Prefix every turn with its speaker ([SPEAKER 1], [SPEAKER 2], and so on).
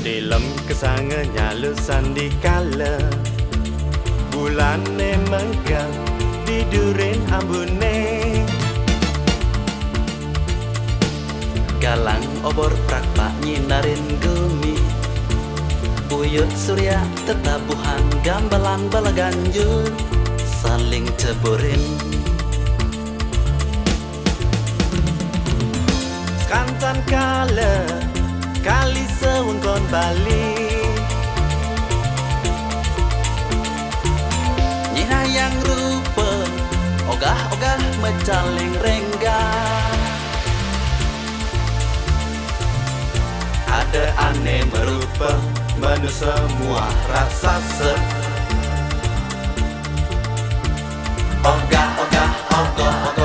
[SPEAKER 1] Dalam kesanganya lusan di kala bulan menggang di durin ambune galang obor prakpak nyinarin gumi uyut surya tetabuhan gambalan balaganjur saling ceburin sekantan kala kali sewengkon Bali nyina yang rupa ogah-ogah mecaling renggah ada aneh merupa menu semua raksasa ogah-ogah ogoh-ogoh